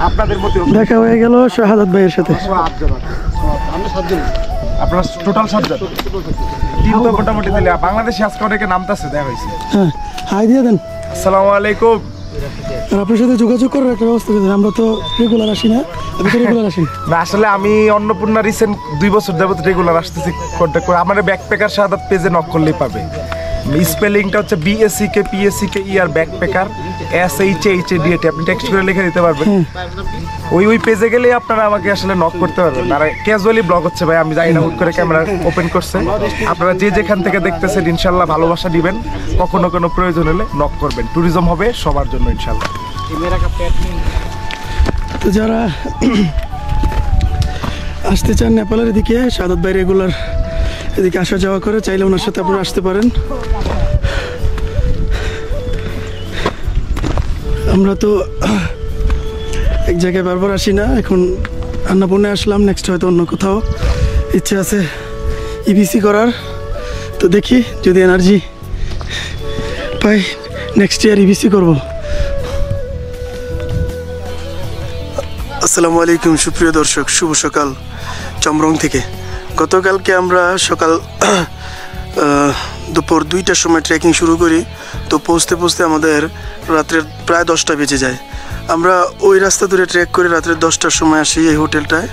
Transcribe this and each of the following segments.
আপনাদের মধ্যে দেখা হয়ে গেল শাহাদাত ভাইয়ের সাথে। আপনারা টোটাল 7 জন টিম তো মোটামুটি তাহলে বাংলাদেশে আজকে অনেকে নামতেছে দেখা হয়েছে। হ্যাঁ, হাই দিয়ে দেন। আসসালামু আলাইকুম। আর আপনার সাথে যোগাযোগ করার একটা ব্যবস্থা করে দেন। আমরা তো রেগুলার আসি না, আপনি তো রেগুলার আসেন না। আসলে আমি অন্নপূর্ণা রিসেন্ট 2 বছর যাবত রেগুলার আসতেছি কন্ট্যাক্ট করে। আমার ব্যাকপ্যাকার শাহাদাত পেজে নক করলেই পাবে। স্পেলিংটা হচ্ছে BSCK PSCK ER backpacker SHADAT। আপনি টেক্সট করে লিখে দিতে পারবেন। ওই পেজে গেলেই আপনারা আমাকে আসলে নক করতে পারবেন। আর ক্যাজুয়ালি ব্লগ হচ্ছে ভাই, আমি জানি না হুট করে ক্যামেরা ওপেন করছে। আপনারা যে যেখান থেকে দেখতেছেন ইনশাল্লাহ ভালোবাসা দিবেন। কখনো কোনো প্রয়োজন হলে নক করবেন। ট্যুরিজম হবে সবার জন্য ইনশাল্লাহ। তো যারা আসতে চান নেপালের এদিকে, শাহাদাত ভাই রেগুলার এদিকে আসা যাওয়া করে, চাইলে ওনার সাথে আপনারা আসতে পারেন। আমরা তো এক জায়গায় বারবার আসি না, এখন আন্নাপূর্ণায় আসলাম, নেক্সট হয়তো অন্য কোথাও ইচ্ছে আছে ইবিসি করার। তো দেখি যদি এনার্জি পাই নেক্সট ইয়ার ইবিসি করব। আসসালামু আলাইকুম সুপ্রিয় দর্শক, শুভ সকাল চমরং থেকে। গতকালকে আমরা সকাল দুপুর 2টার সময় ট্রেকিং শুরু করি। তো পৌঁছতে আমাদের রাত্রের প্রায় 10টা বেজে যায়। আমরা ওই রাস্তা ধরে ট্রেক করে রাত্রের 10টার সময় আসি এই হোটেলটায়।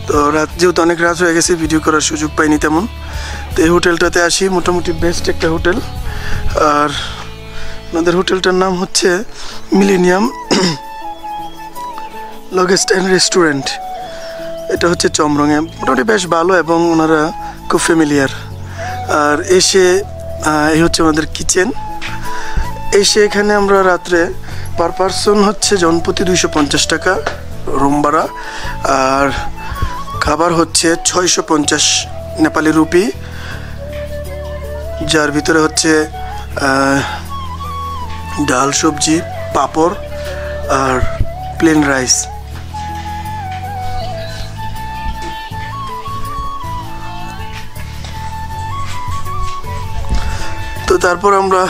তো যেহেতু অনেক রাত হয়ে গেছে, ভিডিও করার সুযোগ পাইনি তেমন। তো এই হোটেলটাতে আসি, মোটামুটি বেস্ট একটা হোটেল। আর আমাদের হোটেলটার নাম হচ্ছে মিলেনিয়াম লগেস্ট অ্যান্ড রেস্টুরেন্ট। এটা হচ্ছে চমরংয়ে, মোটামুটি বেশ ভালো এবং ওনারা খুব ফ্যামিলিয়ার। আর এসে এই হচ্ছে আমাদের কিচেন। এসে এখানে আমরা রাত্রে পার পারসন হচ্ছে জনপ্রতি 250 টাকা রুম ভাড়া, আর খাবার হচ্ছে 650 নেপালি রুপি, যার ভিতরে হচ্ছে ডাল, সবজি, পাঁপড় আর প্লেন রাইস। তো তারপর আমরা,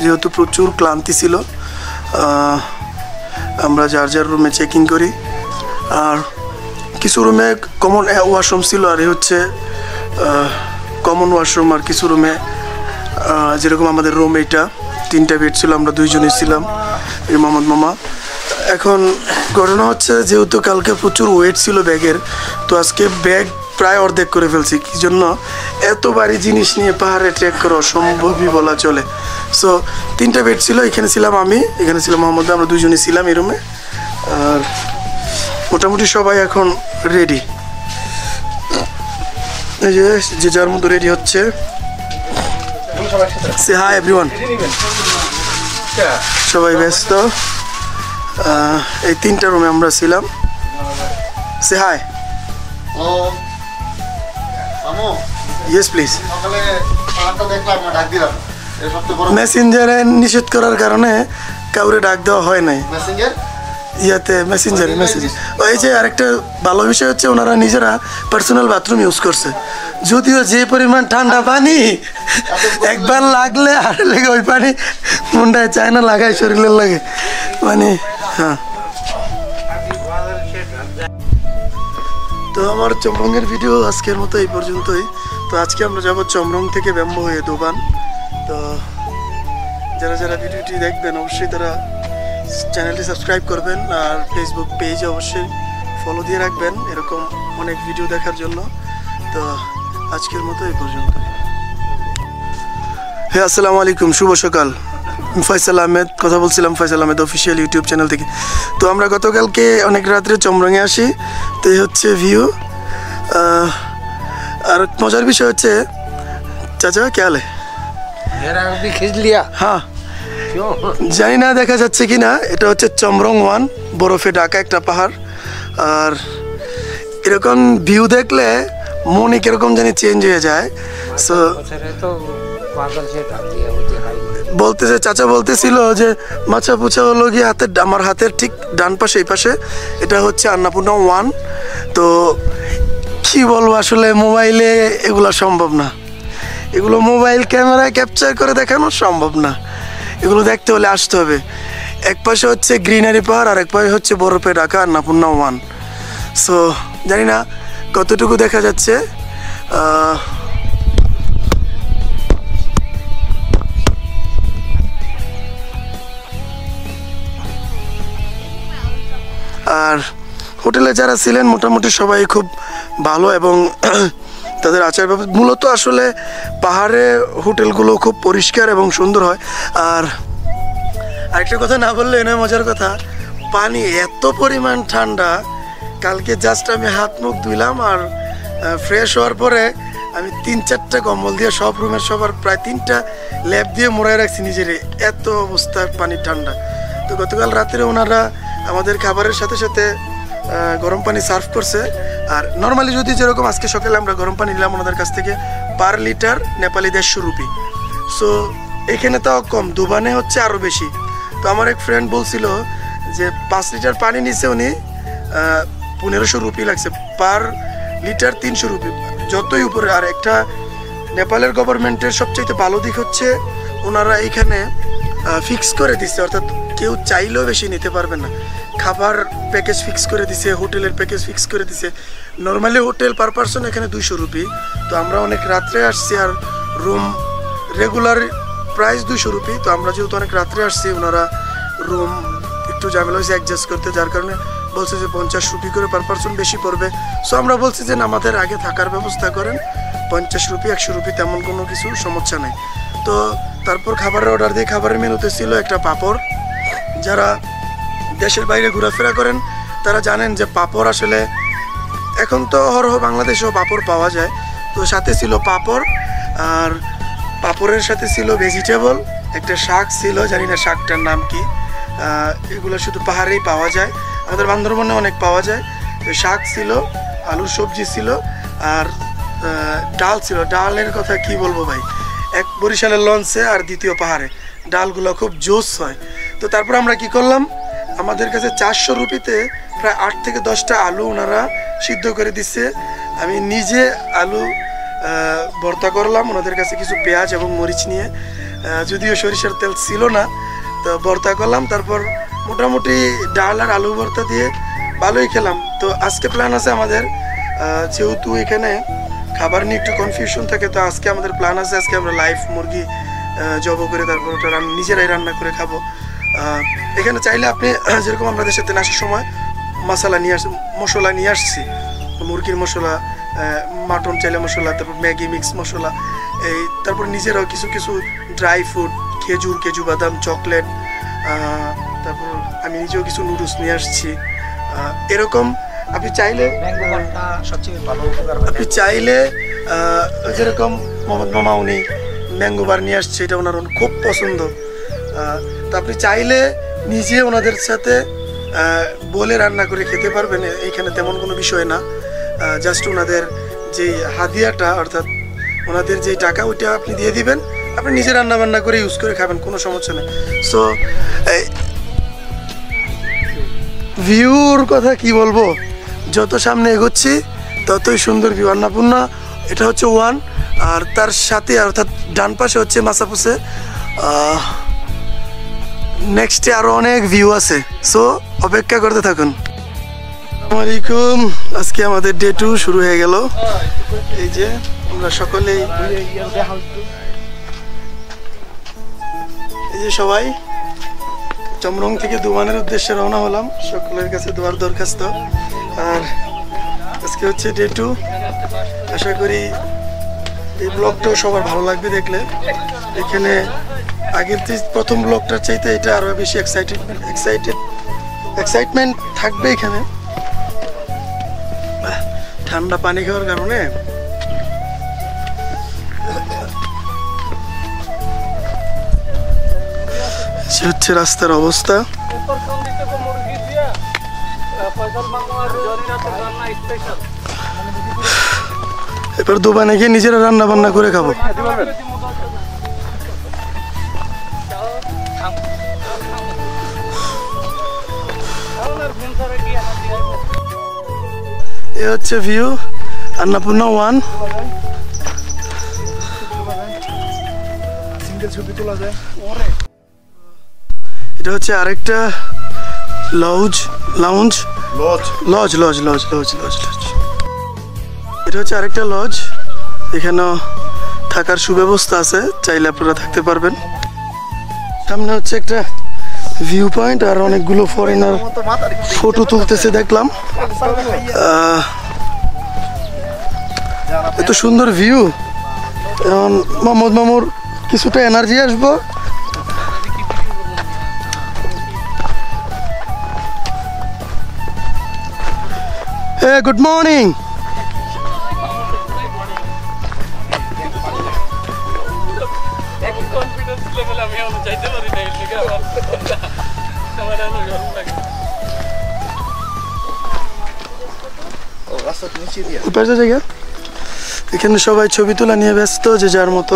যেহেতু প্রচুর ক্লান্তি ছিল, আমরা যার যার রুমে চেকিং করি। আর কিছু রুমে কমন ওয়াশরুম ছিল, আর হচ্ছে কমন ওয়াশরুম। আর কিছু রুমে যেরকম আমাদের রুম, এইটা 3টা বেড ছিল, আমরা 2 জনই ছিলাম, এই মোহাম্মদ মামা। এখন ঘটনা হচ্ছে, যেহেতু কালকে প্রচুর ওয়েট ছিল ব্যাগের, তো আজকে ব্যাগ প্রায় অর্ধেক করে ফেলছি। কি জন্য এত ভারী জিনিস নিয়ে পাহাড়ে ট্রেক করা অসম্ভবই বলা চলে। সো 3টা বেড ছিল, এখানে ছিলাম আমি, এখানে ছিলাম মোহাম্মদ, আমরা 2 জনই ছিলাম এই রুমে। আর মোটামুটি সবাই এখন রেডি, এই যে যার মতো রেডি হচ্ছে। সে হাই এভরিওয়ান, সবাই ব্যস্ত। এই 3টা রুমে আমরা ছিলাম। সে হাই। Yes please. মেসেঞ্জারে নিষেধ করার কারণে কাউরে ডাক দেওয়া হয় নাই ইয়াতে, মেসেঞ্জারে মেসেজ। ওই যে আরেকটা ভালো বিষয় হচ্ছে, ওনারা নিজেরা পার্সোনাল বাথরুম ইউজ করছে। যদিও যে পরিমাণ ঠান্ডা পানি, একবার লাগলে আর লেগে ওই পানি মুন্ডায় চায় না, লাগায় শরীরের লাগে মানে। হ্যাঁ, তো আমার চমরংয়ের ভিডিও আজকের মতো এই পর্যন্তই। তো আজকে আমরা যাব চমরং থেকে ব্যাম্বো হয়ে দোবান। তো যারা যারা ভিডিওটি দেখবেন অবশ্যই তারা চ্যানেলটি সাবস্ক্রাইব করবেন, আর ফেসবুক পেজে অবশ্যই ফলো দিয়ে রাখবেন এরকম অনেক ভিডিও দেখার জন্য। তো আজকের মতো এই পর্যন্ত। হ্যাঁ, আসসালামু আলাইকুম, শুভ সকাল। ফয়সাল আহমেদ কথা বলছিলাম, Faisal Ahmed official YouTube channel থেকে। তো আমরা গতকালকে অনেক রাত্রে চমরংয়ে আসি। তো এই হচ্ছে ভিউ। আর মজার বিষয় হচ্ছে, চাচা কে হাল হ্যাঁ জানি না দেখা যাচ্ছে কি না, এটা হচ্ছে চমরং 1, বরফে ঢাকা একটা পাহাড়। আর এরকম ভিউ দেখলে মনে কিরকম জানি চেঞ্জ হয়ে যায়। সো বলতেছে, চাচা বলতেছিল যে মাছা পুছা হলো গিয়ে আমার হাতের ঠিক ডান পাশে, এই পাশে এটা হচ্ছে আন্নাপূর্ণা 1। তো কি বলবো, আসলে মোবাইলে এগুলো সম্ভব না, এগুলো মোবাইল ক্যামেরায় ক্যাপচার করে দেখানো সম্ভব না। এগুলো দেখতে হলে আসতে হবে। এক পাশে হচ্ছে গ্রিনারি পাহাড় আর এক পাশে হচ্ছে বরফে ঢাকা আন্নাপূর্ণা 1। সো জানি না কতটুকু দেখা যাচ্ছে। আর হোটেলে যারা ছিলেন মোটামুটি সবাই খুব ভালো এবং তাদের আচার ব্যবস্থা, মূলত আসলে পাহাড়ে হোটেলগুলো খুব পরিষ্কার এবং সুন্দর হয়। আর আরেকটা কথা না বললে নয়, মজার কথা, পানি এত পরিমাণ ঠান্ডা, কালকে জাস্ট আমি হাত মুখ ধুইলাম আর ফ্রেশ হওয়ার পরে আমি 3-4টা কম্বল দিয়ে সব রুমের সবার প্রায় 3টা ল্যাপ দিয়ে মোড়ায় রাখছি নিজেরে, এত অবস্থা পানি ঠান্ডা। তো গতকাল রাত্রে ওনারা আমাদের খাবারের সাথে সাথে গরম পানি সার্ভ করছে। আর নর্মালি যদি যেরকম আজকে সকালে আমরা গরম পানি নিলাম ওনাদের কাছ থেকে per litre Nepali 150 rupee. So এখানে তাও কম, দুবানে হচ্ছে আরও বেশি। তো আমার এক ফ্রেন্ড বলছিল যে 5 লিটার পানি নিছে উনি 1500 রুপি লাগছে, পার লিটার 300 রুপি, যতই উপরে। আর একটা নেপালের গভর্নমেন্টের সবচেয়ে ভালো দিক হচ্ছে ওনারা এইখানে ফিক্স করে দিচ্ছে, অর্থাৎ কেউ চাইলেও বেশি নিতে পারবে না। খাবার প্যাকেজ ফিক্স করে দিছে, হোটেলের প্যাকেজ ফিক্স করে দিছে। নর্মালি হোটেল পার পারসন এখানে 200 রুপি। তো আমরা অনেক রাত্রে আসছি আর রুম রেগুলার প্রাইস 200 রুপি। তো আমরা যেহেতু অনেক রাত্রে আসছি, ওনারা রুম একটু ঝামেলা হয়েছে অ্যাডজাস্ট করতে, যার কারণে বলছে যে 50 রুপি করে পার পারসন বেশি পড়বে। সো আমরা বলছি যে আমাদের আগে থাকার ব্যবস্থা করেন, 50 রুপি 100 রুপি তেমন কোনো কিছু সমস্যা নেই। তো তারপর খাবারের অর্ডার দিয়ে খাবারের মেনুতে ছিল একটা পাঁপড়। যারা দেশের বাইরে ঘোরাফেরা করেন তারা জানেন যে পাঁপড় আসলে এখন তো অহরহ বাংলাদেশেও পাঁপড় পাওয়া যায়। তো সাথে ছিল পাঁপড়, আর পাঁপড়ের সাথে ছিল ভেজিটেবল, একটা শাক ছিল, জানি না শাকটার নাম কি, এগুলো শুধু পাহাড়েই পাওয়া যায়, আমাদের বান্দরবনে অনেক পাওয়া যায়। তো শাক ছিল, আলুর সবজি ছিল, আর ডাল ছিল। ডালের কথা কি বলবো ভাই, এক বরিশালের লঞ্চে আর দ্বিতীয় পাহাড়ে ডালগুলো খুব জোস হয়। তো তারপর আমরা কি করলাম, আমাদের কাছে 400 রুপিতে প্রায় 8 থেকে 10টা আলু ওনারা সিদ্ধ করে দিচ্ছে। আমি নিজে আলু ভর্তা করলাম ওনাদের কাছে কিছু পেঁয়াজ এবং মরিচ নিয়ে, যদিও সরিষার তেল ছিল না, তো ভর্তা করলাম। তারপর মোটামুটি ডাল আর আলু ভর্তা দিয়ে ভালোই খেলাম। তো আজকে প্ল্যান আছে আমাদের, যেহেতু এখানে খাবার নিয়ে একটু কনফিউশন থাকে, তো আজকে আমাদের প্ল্যান আছে আজকে আমরা লাইভ মুরগি জব করে তারপর ওটা নিজেরাই রান্না করে খাবো। এখানে চাইলে আপনি যেরকম আমরা দেশের থেকে আসার সময় মশলা নিয়ে আসছি, মুরগির মশলা, মাটন চাইলে মশলা, তারপর ম্যাগি মিক্স মশলা, তারপর নিজেরাও কিছু কিছু ড্রাই ফ্রুট, কেজু বাদাম, চকলেট, তারপর আমি নিজেও কিছু নুডলস নিয়ে আসছি। এরকম আপনি চাইলে যেরকম মোহাম্মদ মামা উনি ম্যাঙ্গো বার নিয়ে আসছে, এটা ওনার খুব পছন্দ। তো আপনি চাইলে নিজে ওনাদের সাথে বলে রান্না করে খেতে পারবেন, এইখানে তেমন কোনো বিষয় না। জাস্ট ওনাদের যে হাদিয়াটা, অর্থাৎ ওনাদের যে টাকা, ওইটা আপনি দিয়ে দিবেন, আপনি নিজে রান্না বান্না করে ইউজ করে খাবেন, কোনো সমস্যা নেই। সো ভিউর কথা কি বলবো, যত সামনে এগোচ্ছি ততই সুন্দর ভিউ। আন্নাপূর্ণা এটা হচ্ছে 1, আর তার সাথে অর্থাৎ ডান পাশে হচ্ছে মাসাপুসে। নেক্সটে আরো অনেক ভিউ আছে, সো অপেক্ষা করতে থাকুন। আসসালামু আলাইকুম, আজকে আমাদের ডে 2 শুরু হয়ে গেল। এই যে আমরা সকলেই, এই যে সবাই চমরং থেকে দুবানের উদ্দেশ্যে রওনা হলাম, সকলের কাছে দোয়ার দরখাস্ত। আর আজকে হচ্ছে ডে 2, আশা করি এই ব্লগটাও সবার ভালো লাগবে দেখলে। এখানে আগের প্রথম ব্লগটার চাইতে এটা আরো বেশি এক্সাইটমেন্ট থাকবে এখানে। ঠান্ডা পানি খাওয়ার কারণে সে হচ্ছে রাস্তার অবস্থা। এবার দোকানে গিয়ে নিজেরা রান্না বান্না করে খাবো। এ হচ্ছে ভিউ আন্নাপূর্ণা 1। এটা হচ্ছে আরেকটা lounge lounge lodge lodge lodge lodge lodge lodge এটা হচ্ছে আরেকটা লজ। এখানে থাকার সুব্যবস্থা আছে, চাইলে আপনারা থাকতে পারবেন। সামনে হচ্ছে একটা ভিউ পয়েন্ট, আর অনেকগুলো ফরেনার ফটো তুলতেছে দেখলাম। এত সুন্দর ভিউ, এখন মোহাম্মদ মামুর কিছুটা এনার্জি আসবো। Good morning. এখানে সবাই ছবি তোলা নিয়ে ব্যস্ত, যে যার মতো।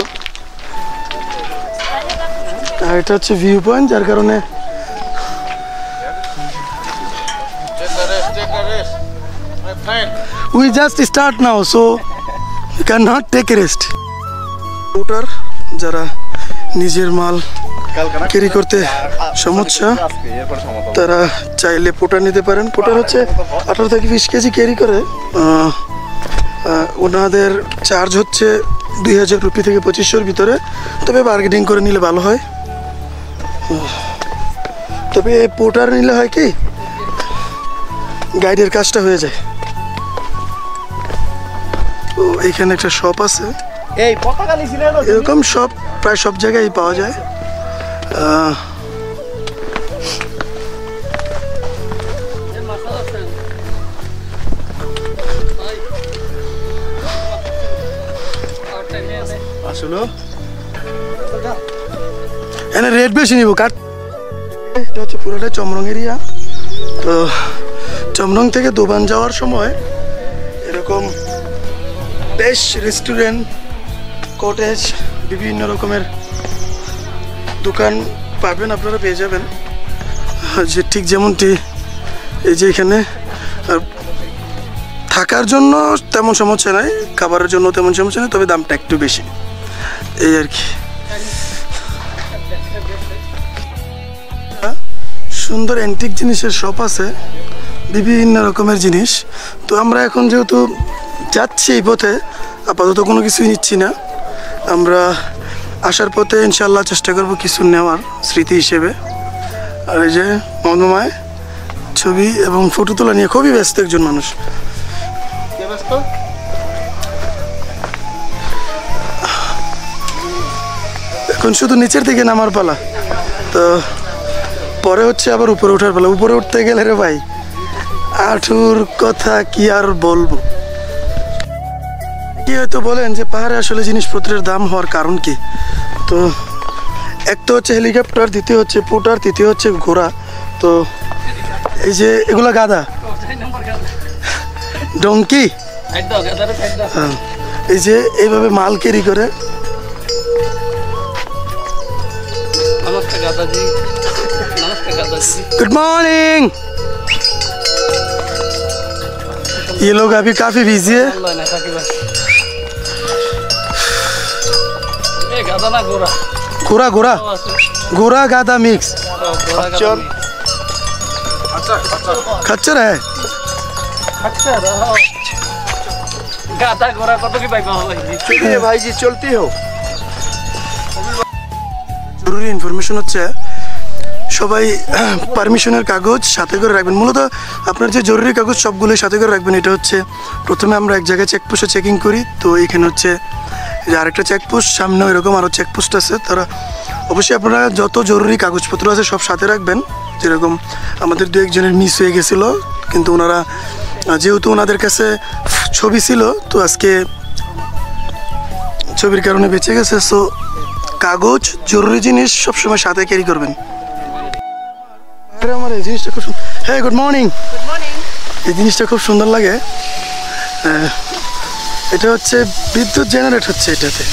আর এটা হচ্ছে ভিউ পয়েন্ট, যার কারণে we just start now, so you cannot take a rest. Porter যারা নিজের মাল ক্যারি করতে সমস্যা, তারা চাইলে পোর্টার নিতে পারেন। পোর্টার হচ্ছে 18 থেকে 20 কেজি ক্যারি করে। ওনাদের চার্জ হচ্ছে 2000 রুপি থেকে 2500-র ভিতরে, তবে বার্গেনিং করে নিলে ভালো হয়। তবে পোর্টার নিলে হয় কি, গাইডের কাজটা হয়ে যায়। তো এইখানে একটা শপ আছে, এরকম শপ প্রায় সব জায়গায় পাওয়া যায়। এখানে রেট বেশি নিব কাট। এটা হচ্ছে পুরোটা চমরং এরিয়া। তো চমরং থেকে দোবান যাওয়ার সময় এরকম বেশ রেস্টুরেন্ট, কটেজ, বিভিন্ন রকমের দোকান পাবেন, আপনারা পেয়ে যাবেন। যে ঠিক যেমনটি এই যে এখানে থাকার জন্য তেমন সমস্যা নাই, খাবারের জন্য তেমন সমস্যা নেই, তবে দামটা একটু বেশি, এই আর কি। সুন্দর অ্যান্টিক জিনিসের শপ আছে, বিভিন্ন রকমের জিনিস। তো আমরা এখন যেহেতু যাচ্ছি এই পথে, আপাতত কোনো কিছুই নিচ্ছি না। আমরা আসার পথে ইনশাল্লাহ চেষ্টা করব কিছু নেওয়ার স্মৃতি হিসেবে। আর এই যে মনোমায় ছবি এবং ফটো তোলা নিয়ে খুবই ব্যস্ত একজন মানুষ। এখন শুধু নিচের দিকে নামার পালা, তো পরে হচ্ছে আবার উপরে ওঠার পালা। উপরে উঠতে গেলে রে ভাই, আঠুর কথা কি আর বলবো। কি হয়তো বলেন যে পাহাড়ে আসলে জিনিসপত্রের দাম হওয়ার কারণ কি? তো এক তো হচ্ছে হেলিকপ্টার, দ্বিতীয় হচ্ছে পোর্টার, তৃতীয় হচ্ছে ঘোড়া। তো এই যে এগুলা গাধা, ডঙ্কি, এই যে এইভাবে মাল ক্যারি করে। Good morning. ये लोग अभी काफी बिजी है। घोड़ा घोड़ा घोड़ा गाधा मिक्स खच्चर है। गाधा घोड़ा कत की पाइबा भाई जी चलती हो। জরুরি ইনফরমেশন হচ্ছে সবাই পারমিশনের কাগজ সাথে করে রাখবেন। মূলত আপনার যে জরুরি কাগজ সবগুলোই সাথে করে রাখবেন। এটা হচ্ছে প্রথমে আমরা এক জায়গায় চেকপোস্টে চেকিং করি, তো এখানে হচ্ছে যে আরেকটা চেকপোস্ট, সামনেও এরকম আরও চেকপোস্ট আছে। তারা অবশ্যই আপনারা যত জরুরি কাগজপত্র আছে সব সাথে রাখবেন। যেরকম আমাদের দু একজনের মিস হয়ে গেছিলো, কিন্তু ওনারা যেহেতু ওনাদের কাছে ছবি ছিল, তো আজকে ছবির কারণে বেঁচে গেছে। সো কাগজ, জরুরি জিনিস সবসময় সাথে ক্যারি করবেন। আমার এই জিনিসটা খুব, হ্যাঁ গুড মর্নিং। এই জিনিসটা খুব সুন্দর লাগে। এটা হচ্ছে বিদ্যুৎ জেনারেট হচ্ছে, এটাতে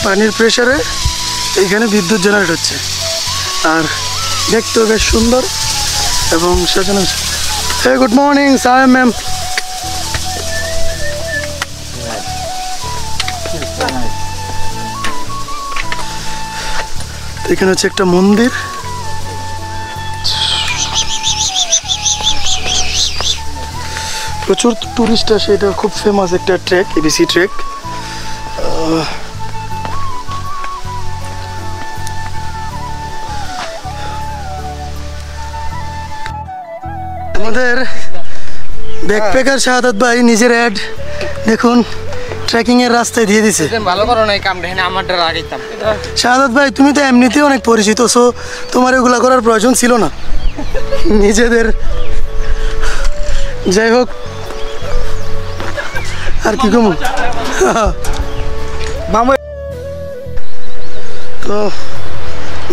পানির প্রেসারে এইখানে বিদ্যুৎ জেনারেট হচ্ছে। আর দেখতেও বেশ সুন্দর এবং সাজানো। হ্যাঁ গুড মর্নিং সাহেব ম্যাম। এখানে হচ্ছে একটা মন্দির, প্রচুর টুরিস্ট আসে, এটা খুব ফেমাস একটা ট্রেক, এবিসি ট্রেক। আমাদের ব্যাকপ্যাকার শাহাদাত ভাই নিজের অ্যাড দেখুন ট্রেকিং এর রাস্তায় দিয়ে দিছে। ভালো করো না এই কামটা, এখানে আমার দ্বারা আগেতাম। শাহাদাত ভাই তুমি তো এমনিতেই অনেক পরিচিত, সো তোমার এগুলা করার প্রয়োজন ছিল না নিজেদের। যাই হোক আর কি কম তো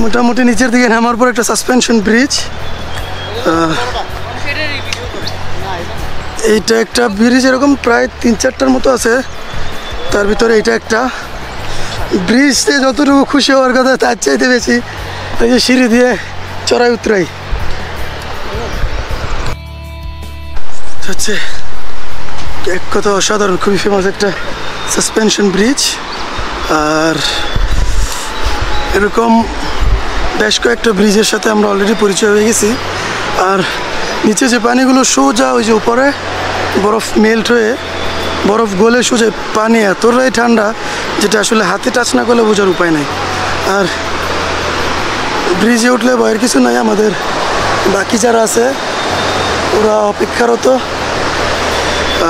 মোটামুটি নিচের দিকে নামার পর একটা সাসপেনশন ব্রিজ, এইটা একটা ব্রিজ এরকম প্রায় 3-4টার মতো আছে, তার ভিতরে এইটা একটা ব্রিজতে যতটুকু খুশি হওয়ার কথা তার চাইতে বেশি এই যে সিঁড়ি দিয়ে চড়াই উতরাই হচ্ছে এক কথা অসাধারণ, খুবই ফেমাস একটা সাসপেনশন ব্রিজ। আর এরকম বেশ কয়েকটা ব্রিজের সাথে আমরা অলরেডি পরিচয় হয়ে গেছি। আর নিচে যে পানিগুলো সোজা ওই যে উপরে বরফ মেল্ট হয়ে বরফ গলে সোজা পানি এতটাই ঠান্ডা যেটা আসলে হাতে টাচ না করলে বোঝার উপায় নাই। আর ব্রিজে উঠলে ভয়ের কিছু নাই, আমাদের বাকি যারা আছে ওরা অপেক্ষারত।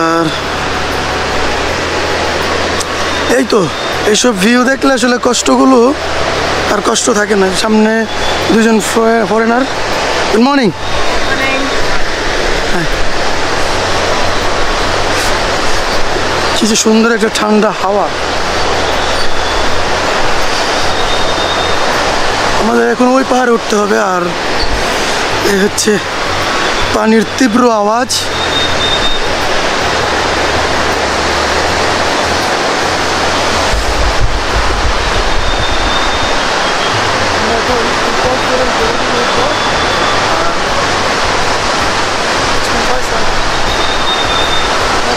আর এই তো এইসব ভিউ দেখলে আসলে কষ্টগুলো আর কষ্ট থাকে না। সামনে দুজন ফরেনার। Good morning. কি যে সুন্দর একটা ঠান্ডা হাওয়া। আমাদের এখন ওই পাহাড়ে উঠতে হবে। আর এই হচ্ছে পানির তীব্র আওয়াজ।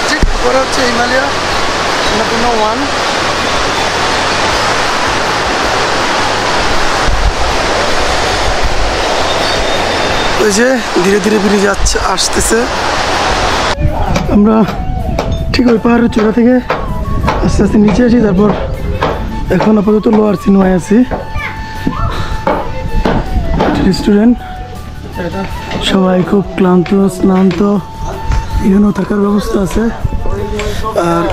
ঠিক পরে হচ্ছে হিমালয়া অন্নপূর্ণা 1। ওই যে ধীরে ধীরে ব্রিজ আসতেছে। আমরা ঠিক ওই পাহাড়ের চূড়া থেকে আস্তে আস্তে নিচে আসি। তারপর এখন আপাতত লোয়ার সিনেমায় আছি। রেস্টুরেন্ট, সবাই খুব ক্লান্ত স্নান্ত, এখানেও থাকার ব্যবস্থা আছে। আর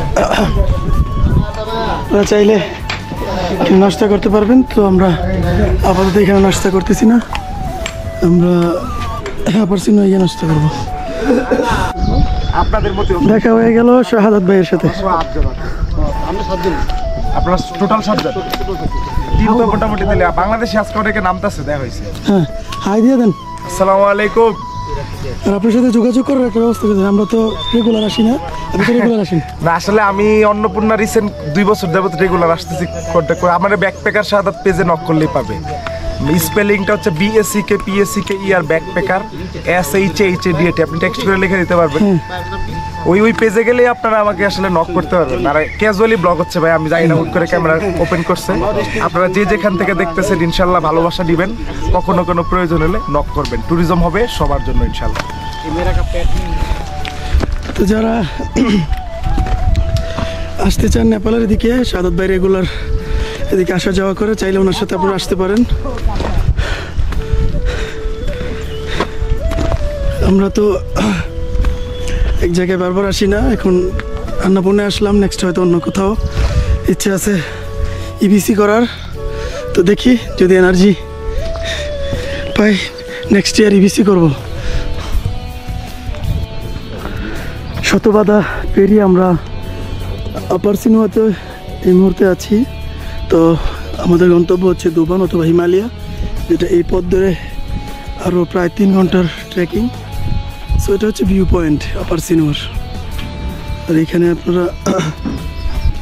আপনারা চাইলে নাস্তা করতে পারবেন। তো আমরা আপাতত এখানে নাস্তা করতেছি না, আমরা আপার সিনেমা গিয়ে নাস্তা করবো। আপনাদের মধ্যে দেখা হয়ে গেল শাহাদাত ভাইয়ের সাথে। আপনার টোটাল 7 জন টিম তো মোটামুটি তাহলে বাংলাদেশে আজকে অনেকে নামতেছে দেখা হয়েছে। হ্যাঁ, হাই দিয়ে দেন। আসসালামু আলাইকুম। আর আপনার সাথে যোগাযোগ করার একটা ব্যবস্থা করে দেন। আমরা তো রেগুলার আসি না, আপনি তো রেগুলার আসেন না। আসলে আমি অন্নপূর্ণা রিসেন্ট 2 বছর যাবত রেগুলার আসতেছি কন্ট্যাক্ট করে। আমার ব্যাকপ্যাকার শাহাদাত পেজে নক করলেই পাবে। স্পেলিংটা হচ্ছে BACK PACK আর ব্যাকপ্যাকার SHADAT। আপনি টেক্সট করে লিখে দিতে পারবেন। ওই পেজে গেলে আপনারা আমাকে আসলে নক করতে পারবেন। আর ক্যাজুয়ালি ব্লগ হচ্ছে ভাই, আমি জানি না হুট করে ক্যামেরা ওপেন করছে। আপনারা যে যেখান থেকে দেখতেছেন ইনশাল্লাহ ভালোবাসা দিবেন, কখনো কোনো প্রয়োজন হলে নক করবেন। ট্যুরিজম হবে সবার জন্য ইনশাল্লাহ। তো যারা আসতে চান নেপালের দিকে, শাহাদাত ভাই রেগুলার এদিকে আসা যাওয়া করে, চাইলে ওনার সাথে আপনারা আসতে পারেন। আমরা তো এক জায়গায় বারবার আসি না, এখন আন্নাপূর্ণে আসলাম, নেক্সট হয়তো অন্য কোথাও ইচ্ছে আছে ইবিসি করার। তো দেখি যদি এনার্জি পাই নেক্সট ইয়ার ইবিসি করব। শত বাধা পেরিয়ে আমরা আপার সিনেমাতে এই মুহূর্তে আছি। তো আমাদের গন্তব্য হচ্ছে দুবান অথবা হিমালয়া, যেটা এই পথ ধরে আরও প্রায় 3 ঘন্টার ট্রেকিং। সো এটা হচ্ছে ভিউ পয়েন্ট আপার সিনেমার। আর এখানে আপনারা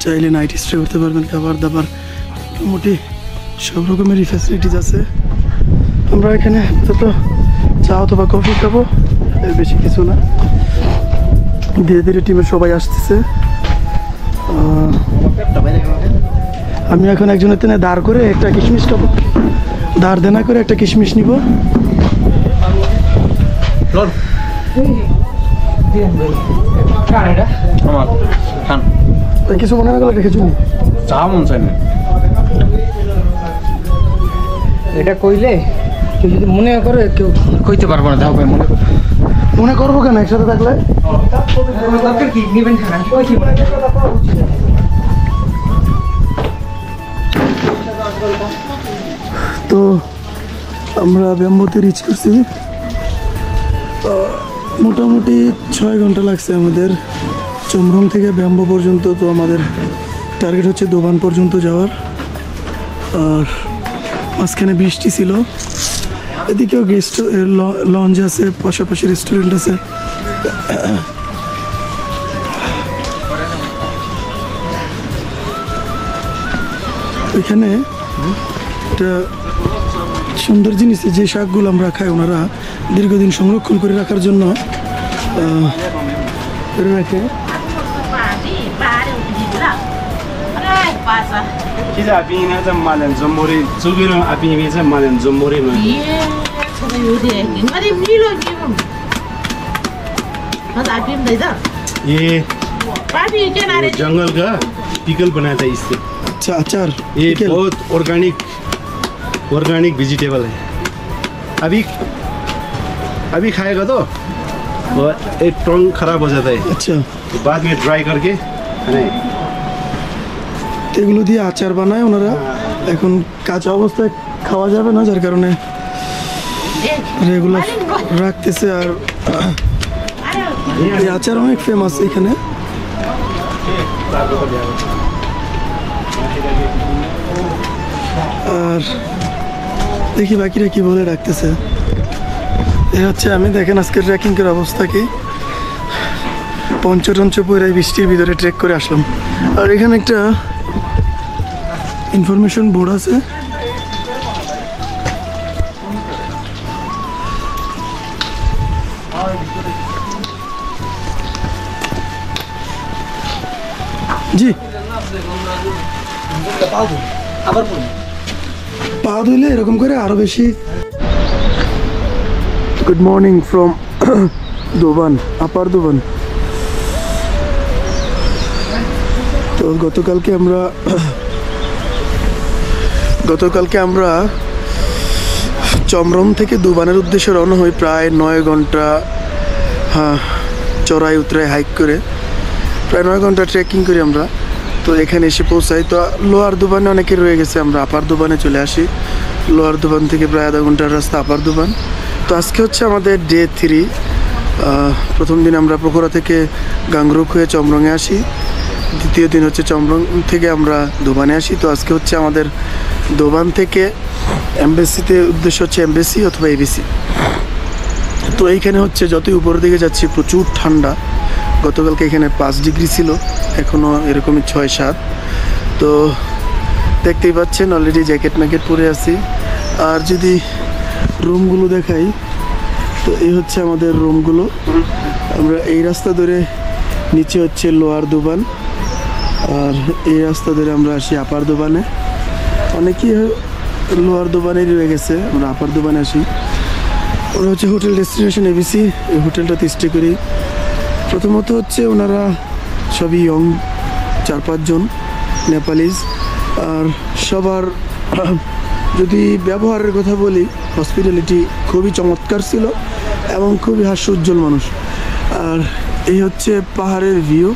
চাইলে নাইট স্টে করতে পারবেন, খাবার দাবার মোটামুটি সব রকমেরই ফ্যাসিলিটিস আছে। আমরা এখানে তো চা অথবা কফি খাবো, এর বেশি কিছু না। ধীরে ধীরে টিমের সবাই আসতেছে। আমি এখন একজনের তেনে দাঁড় করে একটা কিশমিশ খাবো, দাঁড় দেনা করে একটা কিশমিশ নিব। আমার খান কিছু মনে না করলে রেখেছি চা মন চাই না এটা কইলে কেউ যদি মনে করে কেউ কইতে পারবো না, দেখো মনে করে মনে করবো কেন একসাথে থাকলে? দরকার কি নেবেন খান কইছি মনে তো আমরা ব্যাম্বোতে রিচ করছি। মোটামুটি 6 ঘন্টা লাগছে আমাদের চমরং থেকে ব্যাম্বো পর্যন্ত। তো আমাদের টার্গেট হচ্ছে দোবান পর্যন্ত যাওয়ার। আর মাঝখানে বৃষ্টি ছিল। এদিকেও গেস্ট লঞ্চ আছে, পাশাপাশি রেস্টুরেন্ট আছে। এখানে একটা সুন্দর জিনিস, যে শাকগুলো আমরা খাই ওনারা দীর্ঘদিন সংরক্ষণ করে রাখার জন্য করে রাখে। Kita api ini macam malam zombori, sugiran api ini macam malam zombori mana? ये जंगल का पिकल बनाया था इससे। अच्छा अचार ये पिकल। बहुत ऑर्गेनिक वेजिटेबल है। अभी खाएगा तो वो एक टंग खराब हो जाता है, আচ্ছা, तो बाद में ड्राई करके है ना, তো এগুলো দিয়ে আচার বানায় ওনারা। এখন কাঁচা অবস্থায় খাওয়া যাবে না, যার কারণে রেগুলার রাখতেছে। আর এই আচার অনেক ফেমাস এখানে। আর দেখি বাকিরা কি বলে রাখতেছে। এ হচ্ছে আমি, দেখেন আজকে ট্রেকিং করার অবস্থা কি। পঞ্চটঞ্চ পরে বৃষ্টির ভিতরে ট্রেক করে আসলাম। আর এখানে একটা ইনফরমেশন বোর্ড আছে। জি, পা ধুইলে এরকম করে আরো বেশি। গুড মর্নিং ফ্রম দোবান, আপার দোবান। তো গতকালকে আমরা চমরম থেকে দুবানের উদ্দেশ্যে রওনা হই। প্রায় 9 ঘন্টা চড়াই উতরাই হাইক করে, প্রায় 9 ঘন্টা ট্রেকিং করি আমরা। তো এখানে এসে পৌঁছাই। তো লোয়ার দুবানে অনেকে রয়ে গেছে, আমরা আপার দুবানে চলে আসি। লোয়ার দুবান থেকে প্রায় আধা ঘন্টার রাস্তা আপার দুবান। তো আজকে হচ্ছে আমাদের ডে 3। প্রথম দিন আমরা পোখরা থেকে গাংরুক হয়ে চমরংয়ে আসি। দ্বিতীয় দিন হচ্ছে চমরং থেকে আমরা দোবানে আসি। তো আজকে হচ্ছে আমাদের দোবান থেকে এমবেসিতে উদ্দেশ্য হচ্ছে এমবেসি অথবা এবিসি। তো এইখানে হচ্ছে যতই উপরের দিকে যাচ্ছি প্রচুর ঠান্ডা। গতকালকে এখানে 5 ডিগ্রি ছিল, এখনও এরকমই 6-7। তো দেখতেই পাচ্ছেন অলরেডি জ্যাকেট ম্যাকেট পরে আছি। আর যদি রুমগুলো দেখাই, তো এই হচ্ছে আমাদের রুমগুলো। আমরা এই রাস্তা ধরে নিচে হচ্ছে লোয়ার দুবান, আর এই রাস্তা ধরে আমরা আসি আপার দোবানে। অনেকেই লোয়ার দোবানে রয়ে গেছে, আমরা আপার দোবানে আসি। ওরা হচ্ছে হোটেল ডেস্টিনেশন এবিসি, এই হোটেলটাতে স্টে করি। প্রথমত হচ্ছে ওনারা সবই ইয়ং, 4-5 জন নেপালিজ। আর সবার যদি ব্যবহারের কথা বলি, হসপিটালিটি খুবই চমৎকার ছিল এবং খুবই হাস্য উজ্জ্বল মানুষ। আর এই হচ্ছে পাহাড়ের ভিউ।